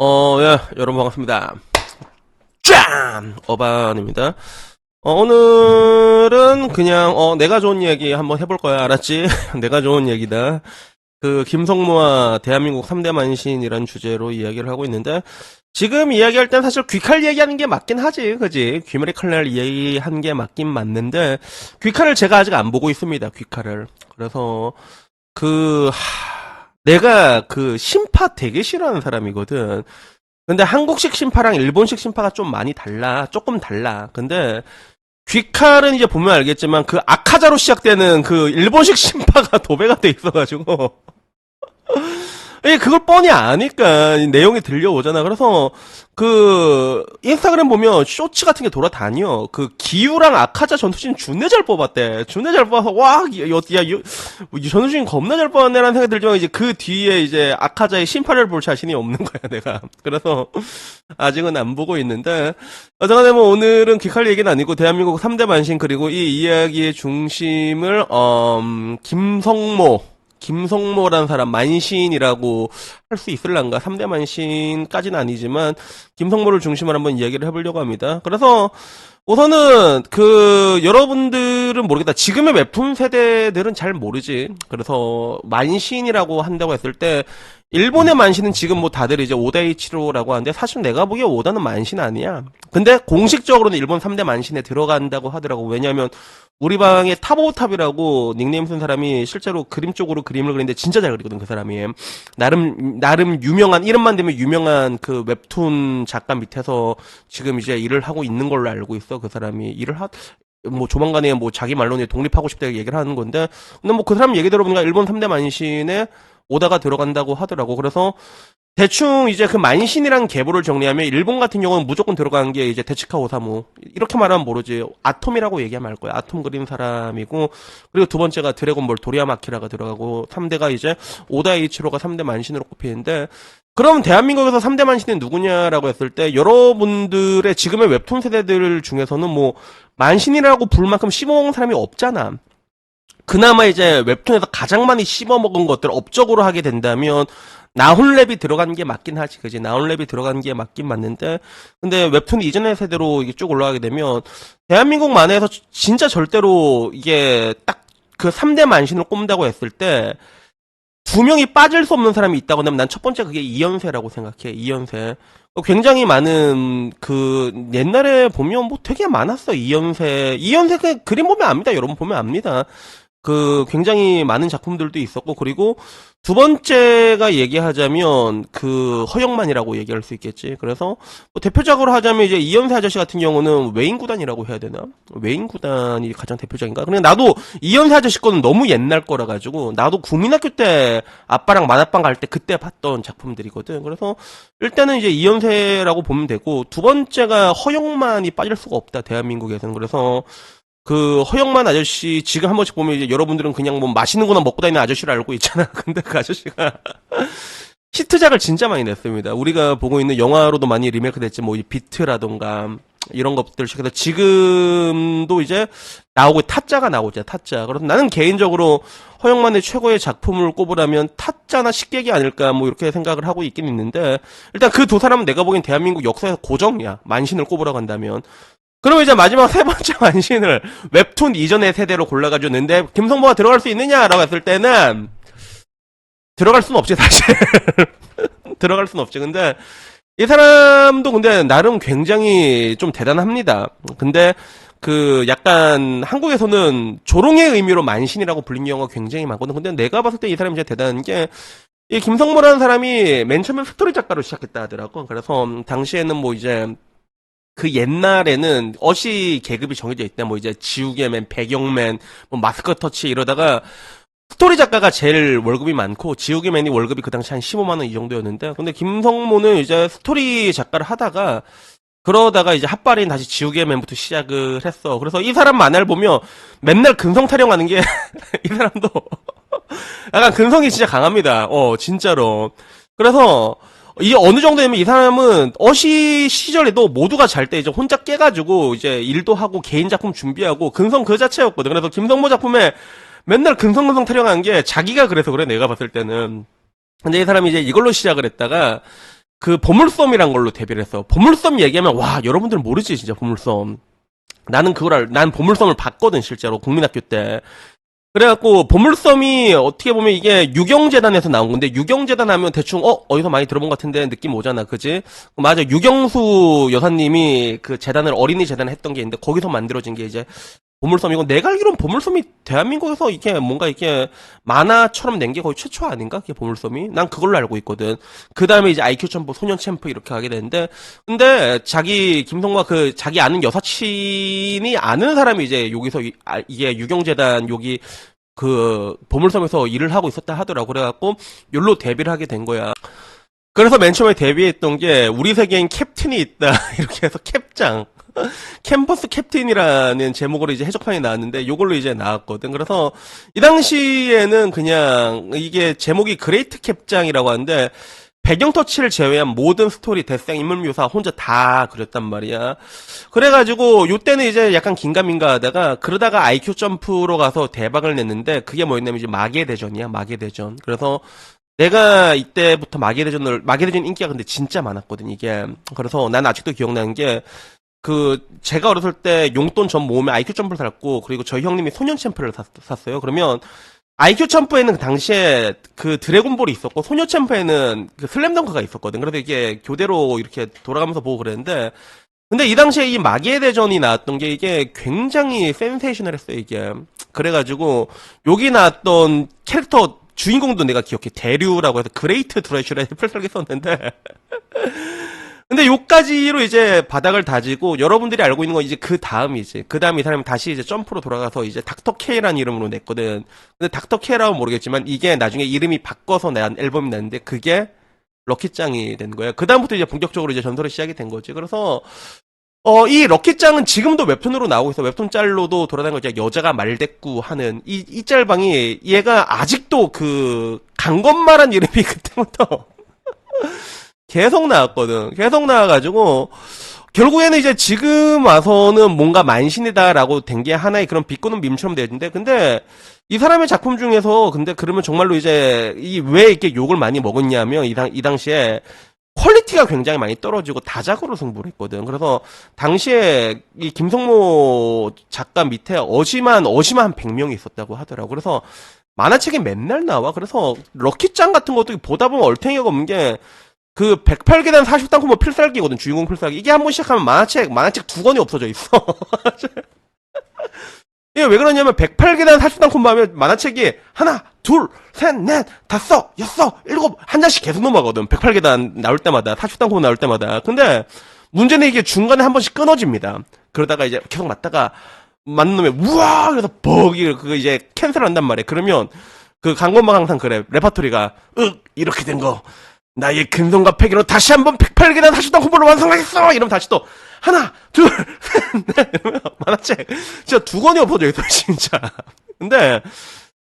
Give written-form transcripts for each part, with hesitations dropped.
예, 여러분 반갑습니다. 짠! 어반입니다. 오늘은 그냥, 내가 좋은 얘기 한번 해볼 거야. 알았지? 내가 좋은 얘기다. 김성모와 대한민국 3대 만신이라는 주제로 이야기를 하고 있는데, 지금 이야기할 땐 사실 귀칼 얘기하는 게 맞긴 하지, 그지? 귀머리 칼날 이야기한 게 맞긴 맞는데, 귀칼을 제가 아직 안 보고 있습니다, 귀칼을. 그래서, 내가 심파 되게 싫어하는 사람이거든. 근데 한국식 심파랑 일본식 심파가 좀 많이 달라. 조금 달라. 근데 귀칼은 이제 보면 알겠지만 아카자로 시작되는 일본식 심파가 도배가 돼 있어가지고 그걸 뻔히 아니까 내용이 들려오잖아. 그래서 인스타그램 보면 쇼츠 같은 게 돌아다녀. 기우랑 아카자 전투신 존나 잘 뽑았대. 존나 잘 뽑아서 전투신 겁나 잘 뽑았네라는 생각이 들지만 이제 그 뒤에 이제 아카자의 심파를 볼 자신이 없는 거야 내가. 그래서 아직은 안 보고 있는데 어쨌든 뭐 오늘은 귀칼 얘기는 아니고 대한민국 3대 만신 그리고 이 이야기의 중심을 김성모라는 사람, 만신이라고 할 수 있을란가? 3대 만신까지는 아니지만, 김성모를 중심으로 한번 이야기를 해보려고 합니다. 그래서, 우선은, 여러분들은 모르겠다. 지금의 웹툰 세대들은 잘 모르지. 그래서, 만신이라고 한다고 했을 때, 일본의 만신은 지금 뭐 다들 이제 오다이치로라고 하는데, 사실 내가 보기에 오다는 만신 아니야. 근데 공식적으로는 일본 3대 만신에 들어간다고 하더라고. 왜냐면, 우리 방에 타보탑이라고 닉네임 쓴 사람이 실제로 그림 쪽으로 그림을 그리는데 진짜 잘 그리거든, 그 사람이. 나름 유명한, 이름만 되면 유명한 웹툰 작가 밑에서 지금 이제 일을 하고 있는 걸로 알고 있어, 그 사람이. 뭐 조만간에 뭐 자기 말로는 독립하고 싶다고 얘기를 하는 건데, 근데 뭐 그 사람 얘기 들어보니까 일본 3대 만신에 오다가 들어간다고 하더라고. 그래서 대충 이제 만신이란 계보를 정리하면 일본 같은 경우는 무조건 들어가는 게 이제 데치카 오사무. 이렇게 말하면 모르지. 아톰이라고 얘기하면 알 거야. 아톰 그린 사람이고, 그리고 두 번째가 드래곤볼 도리야마 아키라가 들어가고, 3대가 이제 오다이치로가 3대 만신으로 꼽히는데, 그럼 대한민국에서 3대 만신은 누구냐라고 했을 때 여러분들의 지금의 웹툰 세대들 중에서는 뭐 만신이라고 부를 만큼 씹어먹은 사람이 없잖아. 그나마 이제 웹툰에서 가장 많이 씹어먹은 것들 업적으로 하게 된다면 나홀랩이 들어간 게 맞긴 하지, 그지? 나홀랩이 들어간 게 맞긴 맞는데, 근데 웹툰 이전의 세대로 이게 쭉 올라가게 되면, 대한민국 만에서 진짜 절대로 이게 딱 3대 만신을 꼽는다고 했을 때, 두 명이 빠질 수 없는 사람이 있다고 하면 난 첫 번째 그게 이연세라고 생각해, 이연세. 굉장히 많은, 옛날에 보면 뭐 되게 많았어, 이연세. 이연세 그림 보면 압니다, 여러분 보면 압니다. 굉장히 많은 작품들도 있었고, 그리고 두 번째가 얘기하자면, 허영만이라고 얘기할 수 있겠지. 그래서, 뭐 대표적으로 하자면 이제 이연세 아저씨 같은 경우는 외인구단이라고 해야 되나? 외인구단이 가장 대표적인가? 그냥 나도 이연세 아저씨 거는 너무 옛날 거라 가지고, 나도 국민학교 때 아빠랑 만화방 갈 때 그때 봤던 작품들이거든. 그래서, 일단은 이제 이연세라고 보면 되고, 두 번째가 허영만이 빠질 수가 없다, 대한민국에서는. 그래서, 허영만 아저씨, 지금 한 번씩 보면 이제 여러분들은 그냥 뭐 맛있는 거나 먹고 다니는 아저씨를 알고 있잖아. 근데 그 아저씨가 히트작을 진짜 많이 냈습니다. 우리가 보고 있는 영화로도 많이 리메이크 됐지, 뭐, 이 비트라던가, 이런 것들 시작해서 지금도 이제 나오고, 타짜가 나오죠, 타짜. 그래서 나는 개인적으로 허영만의 최고의 작품을 꼽으라면 타짜나 식객이 아닐까, 뭐, 이렇게 생각을 하고 있긴 있는데, 일단 그 두 사람은 내가 보기엔 대한민국 역사에서 고정이야. 만신을 꼽으라고 한다면. 그러면 이제 마지막 세 번째 만신을 웹툰 이전의 세대로 골라가지고 는데 김성모가 들어갈 수 있느냐라고 했을 때는 들어갈 수는 없지, 사실. 들어갈 수는 없지. 근데 이 사람도 근데 나름 굉장히 좀 대단합니다. 근데 약간 한국에서는 조롱의 의미로 만신이라고 불린 경우가 굉장히 많거든. 근데 내가 봤을 때 이 사람이 진짜 대단한 게, 이 김성모라는 사람이 맨 처음에 스토리 작가로 시작했다 하더라고. 그래서 당시에는 뭐 이제 옛날에는 어시 계급이 정해져 있다. 뭐 이제 지우개맨, 배경맨, 뭐 마스커 터치 이러다가 스토리 작가가 제일 월급이 많고 지우개맨이 월급이 그 당시 한 15만 원 이 정도였는데, 근데 김성모는 이제 스토리 작가를 하다가 그러다가 이제 핫바린 다시 지우개맨부터 시작을 했어. 그래서 이 사람 만화를 보면 맨날 근성 타령하는 게 이 사람도 약간 근성이 진짜 강합니다. 진짜로. 그래서 이게 어느 정도냐면 이 사람은 어시 시절에도 모두가 잘 때 이제 혼자 깨가지고 이제 일도 하고 개인 작품 준비하고 근성 그 자체였거든. 그래서 김성모 작품에 맨날 근성근성 타령한 게 자기가 그래서 그래, 내가 봤을 때는. 근데 이 사람이 이제 이걸로 시작을 했다가 그 보물섬이란 걸로 데뷔를 했어. 보물섬 얘기하면 와 여러분들은 모르지 진짜 보물섬. 나는 난 보물섬을 봤거든 실제로 국민학교 때. 그래갖고 보물섬이 어떻게 보면 이게 유경재단에서 나온 건데 유경재단 하면 대충 어디서 많이 들어본 것 같은데 느낌 오잖아 그지? 맞아 유경수 여사님이 그 재단을 어린이 재단을 했던 게 있는데 거기서 만들어진 게 이제 보물섬이고 내가 알기로는 보물섬이 대한민국에서 이게 뭔가 이게 만화처럼 낸 게 거의 최초 아닌가? 그게 보물섬이? 난 그걸로 알고 있거든. 그 다음에 이제 IQ 점프, 소년 챔프 이렇게 가게 되는데 근데 김성모가 그 자기 아는 여사친이 아는 사람이 이제 여기서 이게 유경재단 여기 그 보물섬에서 일을 하고 있었다 하더라고. 그래갖고 욜로 데뷔를 하게 된 거야. 그래서 맨 처음에 데뷔했던 게 우리 세계엔 캡틴이 있다 이렇게 해서 캡장 캠퍼스 캡틴이라는 제목으로 이제 해적판이 나왔는데 요걸로 이제 나왔거든. 그래서 이 당시에는 그냥 이게 제목이 그레이트 캡장이라고 하는데 배경 터치를 제외한 모든 스토리, 대상, 인물 묘사 혼자 다 그렸단 말이야. 그래가지고 요때는 이제 약간 긴가민가 하다가 그러다가 IQ 점프로 가서 대박을 냈는데 그게 뭐였냐면 이제 마계대전이야. 마계대전. 그래서 내가 이때부터 마계대전 인기가 근데 진짜 많았거든 이게. 그래서 난 아직도 기억나는 게 제가 어렸을 때 용돈 전 모으면 IQ 점프를 샀고, 그리고 저희 형님이 소년 챔프를 샀어요. 그러면, IQ 점프에는 그 당시에 그 드래곤볼이 있었고, 소년 챔프에는 그 슬램덩크가 있었거든. 그래서 이게 교대로 이렇게 돌아가면서 보고 그랬는데, 근데 이 당시에 이 마계의 대전이 나왔던 게 이게 굉장히 센세이셔널 했어요, 이게. 그래가지고, 여기 나왔던 캐릭터, 주인공도 내가 기억해. 대류라고 해서 그레이트 드래슈라는 필살기 썼는데, 근데 요까지로 이제 바닥을 다지고 여러분들이 알고 있는 건 이제 그 다음이지. 그 다음 이 사람이 다시 이제 점프로 돌아가서 이제 닥터 K라는 이름으로 냈거든. 근데 닥터 K라고 모르겠지만 이게 나중에 이름이 바꿔서 낸 앨범이 났는데 그게 럭키짱이 된 거예요. 그 다음부터 이제 본격적으로 이제 전설이 시작이 된 거지. 그래서 이 럭키짱은 지금도 웹툰으로 나오고 있어. 웹툰 짤로도 돌아다니는 거 이제 여자가 말대꾸 하는 이 짤방이 얘가 아직도 그 강건마란 이름이 그때부터 계속 나왔거든. 계속 나와가지고, 결국에는 이제 지금 와서는 뭔가 만신이다라고 된 게 하나의 그런 비꼬는 밈처럼 되는데, 근데 이 사람의 작품 중에서, 근데 그러면 정말로 이제, 왜 이렇게 욕을 많이 먹었냐면, 이 당시에 퀄리티가 굉장히 많이 떨어지고 다작으로 승부를 했거든. 그래서 당시에 이 김성모 작가 밑에 어시만 한 100명이 있었다고 하더라고. 그래서 만화책이 맨날 나와. 그래서 럭키짱 같은 것도 보다 보면 얼탱이가 없는 게, 그 108계단 40단코 뭐 필살기거든. 주인공 필살기. 이게 한 번 시작하면 만화책 2권이 없어져 있어. 이게 왜 그러냐면 108계단 40단콤보 하면 만화책이 하나, 둘, 셋, 넷, 다섯, 여섯, 일곱 한 장씩 계속 넘어가거든. 108계단 나올 때마다 40단콤보 나올 때마다. 근데 문제는 이게 중간에 한 번씩 끊어집니다. 그러다가 이제 계속 맞다가 맞는 놈에 우와 그래서 벅이 그거 이제 캔슬한단 말이야. 그러면 그 강건방 항상 그래. 레파토리가 이렇게 된 거 나의 근성과 패기로 다시 한번 108계단 40단 콤보를 완성하겠어! 이러면 다시 또, 하나, 둘, 셋, 넷, 이러면 만화책, 진짜 2권이 없어져 있어, 진짜. 근데,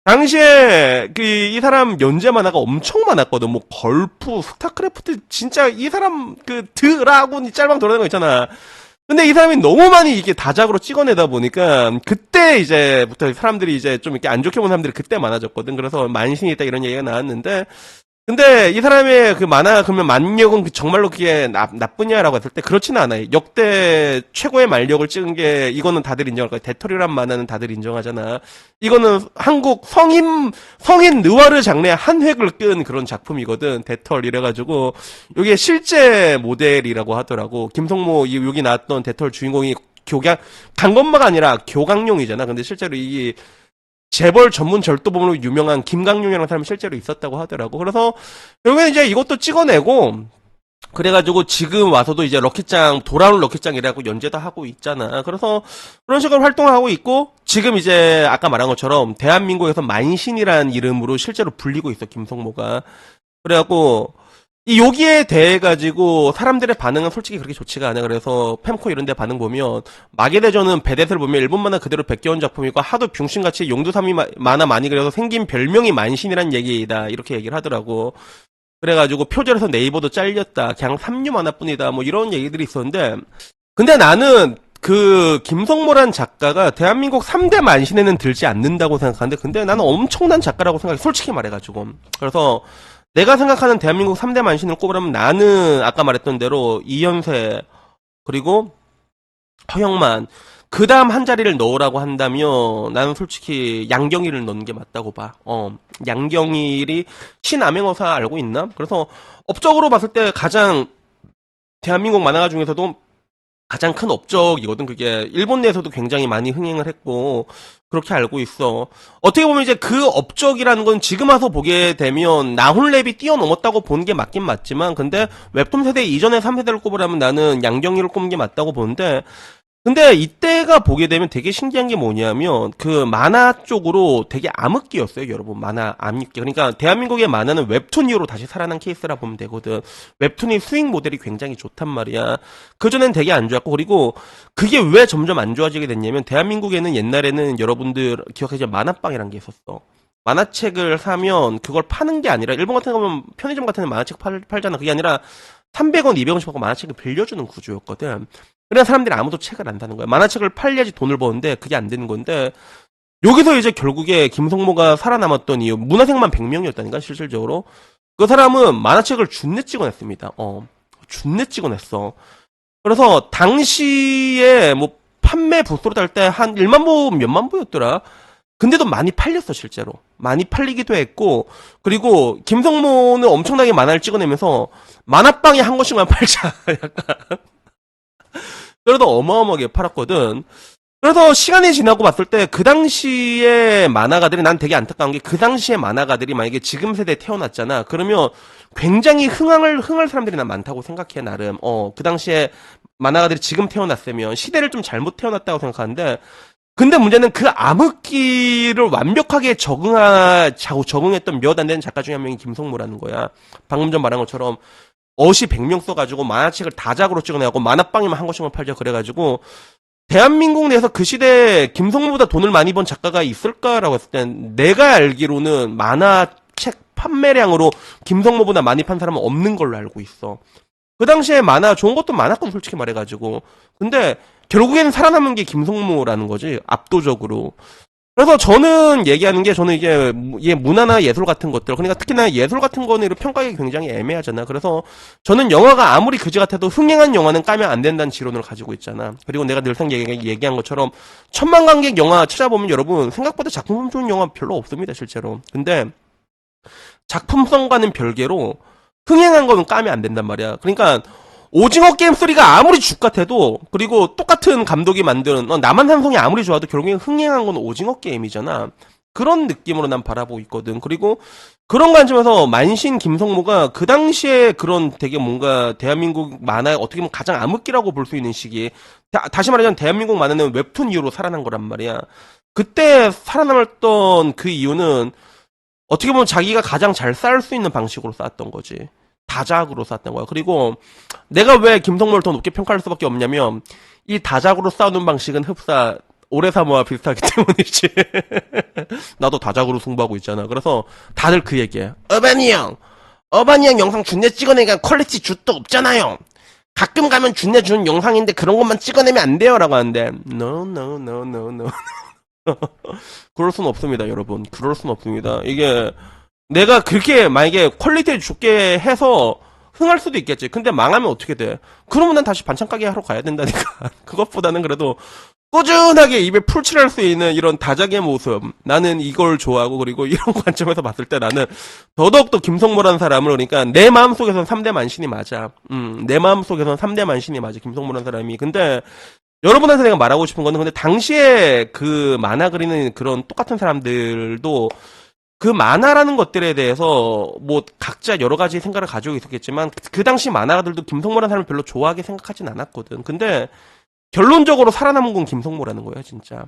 당시에, 이 사람 연재 만화가 엄청 많았거든. 뭐, 걸프, 스타크래프트, 진짜 이 사람, 드라곤이 짤방 돌아다니는 거 있잖아. 근데 이 사람이 너무 많이 이게 다작으로 찍어내다 보니까, 그때 이제부터 사람들이 이제 좀 이렇게 안 좋게 본 사람들이 그때 많아졌거든. 그래서 만신이 있다 이런 얘기가 나왔는데, 근데 이 사람의 그 만화 그러면 만력은 정말로 그게 나쁘냐라고 했을 때 그렇지는 않아요. 역대 최고의 만력을 찍은 게 이거는 다들 인정할 거야. 대토리란 만화는 다들 인정하잖아. 이거는 한국 성인 느와르 장르의 한 획을 끈 그런 작품이거든. 대털 이래가지고 이게 실제 모델이라고 하더라고. 김성모 여기 나왔던 대털 주인공이 강건마가 아니라 교강용이잖아. 근데 실제로 이 재벌 전문 절도범으로 유명한 김강룡이라는 사람이 실제로 있었다고 하더라고. 그래서 결국에는 이제 이것도 찍어내고 그래가지고 지금 와서도 이제 돌아오는 럭키짱이라고 연재도 하고 있잖아. 그래서 그런 식으로 활동하고 있고 지금 이제 아까 말한 것처럼 대한민국에서 만신이라는 이름으로 실제로 불리고 있어 김성모가. 그래갖고 여기에 대해 가지고 사람들의 반응은 솔직히 그렇게 좋지가 않아. 그래서 팸코 이런 데 반응 보면 마계대전은 배댓을 보면 일본 만화 그대로 베껴온 작품이고 하도 병신같이 용두삼이 만화 많이 그려서 생긴 별명이 만신이란 얘기다 이렇게 얘기를 하더라고. 그래가지고 표절에서 네이버도 잘렸다. 그냥 삼류 만화뿐이다. 뭐 이런 얘기들이 있었는데 근데 나는 김성모란 작가가 대한민국 3대 만신에는 들지 않는다고 생각하는데 근데 나는 엄청난 작가라고 생각해. 솔직히 말해가지고. 그래서 내가 생각하는 대한민국 3대 만신을 꼽으라면 나는 아까 말했던 대로 이현세 그리고 허영만 그 다음 한 자리를 넣으라고 한다면 나는 솔직히 양경일을 넣는 게 맞다고 봐. 양경일이 신암행어사 알고 있나? 그래서 업적으로 봤을 때 가장 대한민국 만화가 중에서도 가장 큰 업적이거든. 그게 일본 내에서도 굉장히 많이 흥행을 했고 그렇게 알고 있어. 어떻게 보면 이제 그 업적이라는 건 지금 와서 보게 되면 나훈랩이 뛰어넘었다고 보는 게 맞긴 맞지만 근데 웹툰 세대 이전의 3세대를 꼽으라면 나는 양경일을 꼽는 게 맞다고 보는데 근데 이때가 보게 되면 되게 신기한 게 뭐냐면 그 만화 쪽으로 되게 암흑기였어요, 여러분. 만화 암흑기. 그러니까 대한민국의 만화는 웹툰 이후로 다시 살아난 케이스라 보면 되거든. 웹툰이 수익 모델이 굉장히 좋단 말이야. 그전엔 되게 안 좋았고 그리고 그게 왜 점점 안 좋아지게 됐냐면 대한민국에는 옛날에는 여러분들 기억하시죠? 만화방이란 게 있었어. 만화책을 사면 그걸 파는 게 아니라 일본 같은 거 보면 편의점 같은 데 만화책 팔잖아. 그게 아니라 300원, 200원씩 받고 만화책을 빌려주는 구조였거든. 그래야 사람들이 아무도 책을 안 사는 거야. 만화책을 팔려야지 돈을 버는데 그게 안 되는 건데 여기서 이제 결국에 김성모가 살아남았던 이유 문화생만 100명이었다니까 실질적으로 그 사람은 만화책을 준내 찍어냈습니다. 준내 찍어냈어. 그래서 당시에 뭐 판매 부수로 딸 때 한 1만 부 몇만 부였더라. 근데도 많이 팔렸어 실제로. 많이 팔리기도 했고 그리고 김성모는 엄청나게 만화를 찍어내면서 만화방에 한 권씩만 팔자 약간 그래도 어마어마하게 팔았거든. 그래서 시간이 지나고 봤을 때 그 당시에 만화가들이 난 되게 안타까운 게 그 당시에 만화가들이 만약에 지금 세대에 태어났잖아. 그러면 굉장히 흥할 사람들이 난 많다고 생각해 나름. 그 당시에 만화가들이 지금 태어났으면 시대를 좀 잘못 태어났다고 생각하는데 근데 문제는 그 암흑기를 완벽하게 적응했던 몇 안 되는 작가 중에 한 명이 김성모라는 거야. 방금 전 말한 것처럼 어시 100명 써가지고 만화책을 다작으로 찍어내고 만화방에만 한 권씩만 팔자 그래가지고 대한민국 내에서 그 시대에 김성모보다 돈을 많이 번 작가가 있을까라고 했을 땐 내가 알기로는 만화책 판매량으로 김성모보다 많이 판 사람은 없는 걸로 알고 있어. 그 당시에 만화 좋은 것도 많았거든 솔직히 말해가지고 근데 결국에는 살아남은 게 김성모라는 거지 압도적으로. 그래서 저는 얘기하는 게 저는 이게 문화나 예술 같은 것들 그러니까 특히나 예술 같은 거는 이렇게 평가하기 굉장히 애매하잖아. 그래서 저는 영화가 아무리 그지 같아도 흥행한 영화는 까면 안 된다는 지론을 가지고 있잖아. 그리고 내가 늘상 얘기한 것처럼 천만 관객 영화 찾아보면 여러분 생각보다 작품성 좋은 영화 별로 없습니다 실제로. 근데 작품성과는 별개로 흥행한 거는 까면 안 된단 말이야. 그러니까 오징어 게임 3가 아무리 죽 같아도 그리고 똑같은 감독이 만든 남한산성이 아무리 좋아도 결국엔 흥행한 건 오징어 게임이잖아. 그런 느낌으로 난 바라보고 있거든. 그리고 그런 관점에서 만신 김성모가 그 당시에 그런 되게 뭔가 대한민국 만화의 어떻게 보면 가장 암흑기라고 볼 수 있는 시기에 다시 말하자면 대한민국 만화는 웹툰 이후로 살아난 거란 말이야. 그때 살아남았던 그 이유는 어떻게 보면 자기가 가장 잘 쌓을 수 있는 방식으로 쌓았던 거지. 다작으로 쌓았던 거야. 그리고 내가 왜 김성모를 더 높게 평가할 수밖에 없냐면 이 다작으로 싸우는 방식은 흡사 오래사모와 비슷하기 때문이지. 나도 다작으로 승부하고 있잖아. 그래서 다들 그 얘기해. 어바니 형 영상 준내 찍어내니까 퀄리티 jut도 없잖아요. 가끔 가면 준내 주는 영상인데 그런 것만 찍어내면 안 돼요 라고 하는데 No. 그럴 순 없습니다 여러분. 그럴 순 없습니다. 이게 내가 그렇게 만약에 퀄리티 좋게 해서 흥할 수도 있겠지. 근데 망하면 어떻게 돼? 그러면 난 다시 반찬 가게 하러 가야 된다니까. 그것보다는 그래도 꾸준하게 입에 풀칠할 수 있는 이런 다작의 모습. 나는 이걸 좋아하고 그리고 이런 관점에서 봤을 때 나는 더더욱더 김성모라는 사람을 그러니까 내 마음속에서는 3대 만신이 맞아. 내 마음속에서는 3대 만신이 맞아. 김성모라는 사람이. 근데 여러분한테 내가 말하고 싶은 거는 근데 당시에 그 만화 그리는 그런 똑같은 사람들도 그 만화라는 것들에 대해서 뭐 각자 여러 가지 생각을 가지고 있었겠지만 그 당시 만화가들도 김성모라는 사람을 별로 좋아하게 생각하진 않았거든. 근데 결론적으로 살아남은 건 김성모라는 거야, 진짜.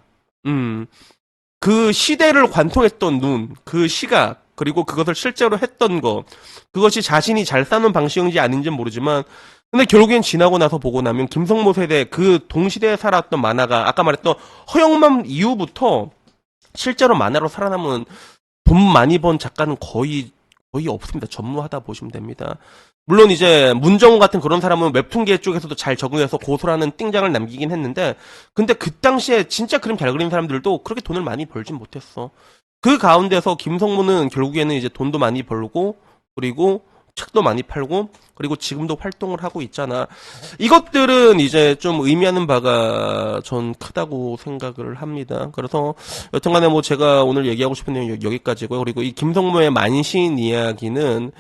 그 시대를 관통했던 눈, 그 시각, 그리고 그것을 실제로 했던 거, 그것이 자신이 잘 싸는 방식인지 아닌지는 모르지만, 근데 결국엔 지나고 나서 보고 나면 김성모 세대, 그 동시대에 살았던 만화가, 아까 말했던 허영만 이후부터 실제로 만화로 살아남은 돈 많이 번 작가는 거의 없습니다. 전무하다 보시면 됩니다. 물론 이제 문정우 같은 그런 사람은 웹툰계 쪽에서도 잘 적응해서 고소라는 띵장을 남기긴 했는데 근데 그 당시에 진짜 그림 잘 그리는 사람들도 그렇게 돈을 많이 벌진 못했어. 그 가운데서 김성모는 결국에는 이제 돈도 많이 벌고 그리고 책도 많이 팔고, 그리고 지금도 활동을 하고 있잖아. 이것들은 이제 좀 의미하는 바가 전 크다고 생각을 합니다. 그래서 여튼간에 뭐 제가 오늘 얘기하고 싶은 내용 여기까지고요. 그리고 이 김성모의 만신 이야기는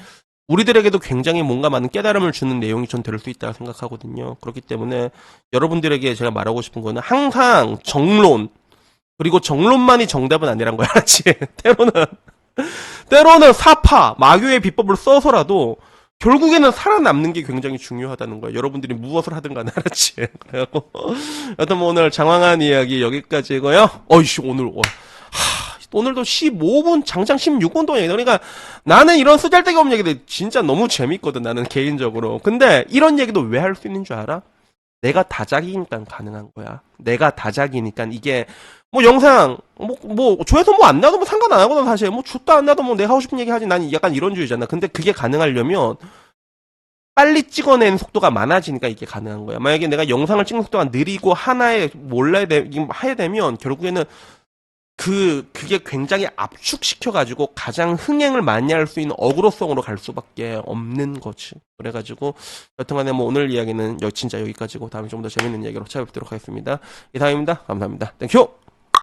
우리들에게도 굉장히 뭔가 많은 깨달음을 주는 내용이 전 될 수 있다고 생각하거든요. 그렇기 때문에 여러분들에게 제가 말하고 싶은 거는 항상 정론, 그리고 정론만이 정답은 아니란 거야, 알았지? 때로는 사파, 마교의 비법을 써서라도 결국에는 살아남는 게 굉장히 중요하다는 거야. 여러분들이 무엇을 하든 간에, 알았지? 그래갖고 여튼 뭐 오늘 장황한 이야기 여기까지고요. 어이씨, 오늘도 15분, 장장 16분 동안 얘기해. 그러니까 나는 이런 쓰잘데기 없는 얘기들 진짜 너무 재밌거든, 나는 개인적으로. 근데 이런 얘기도 왜 할 수 있는 줄 알아? 내가 다작이니까 가능한 거야. 내가 다작이니까 이게 뭐 영상 뭐 조회수 뭐 안 나도 뭐 상관 안 하거든 사실. 뭐 줬도 안 나도 뭐 내가 하고 싶은 얘기 하지. 난 약간 이런 주의잖아. 근데 그게 가능하려면 빨리 찍어내는 속도가 많아지니까 이게 가능한 거야. 만약에 내가 영상을 찍는 속도가 느리고 하나에 몰라야 해야 되면 결국에는 그게 굉장히 압축시켜가지고 가장 흥행을 많이 할 수 있는 어그로성으로 갈 수밖에 없는 거지. 그래가지고, 여튼간에 뭐 오늘 이야기는 진짜 여기까지고, 다음에 좀 더 재밌는 이야기로 찾아뵙도록 하겠습니다. 이상입니다. 감사합니다. 땡큐!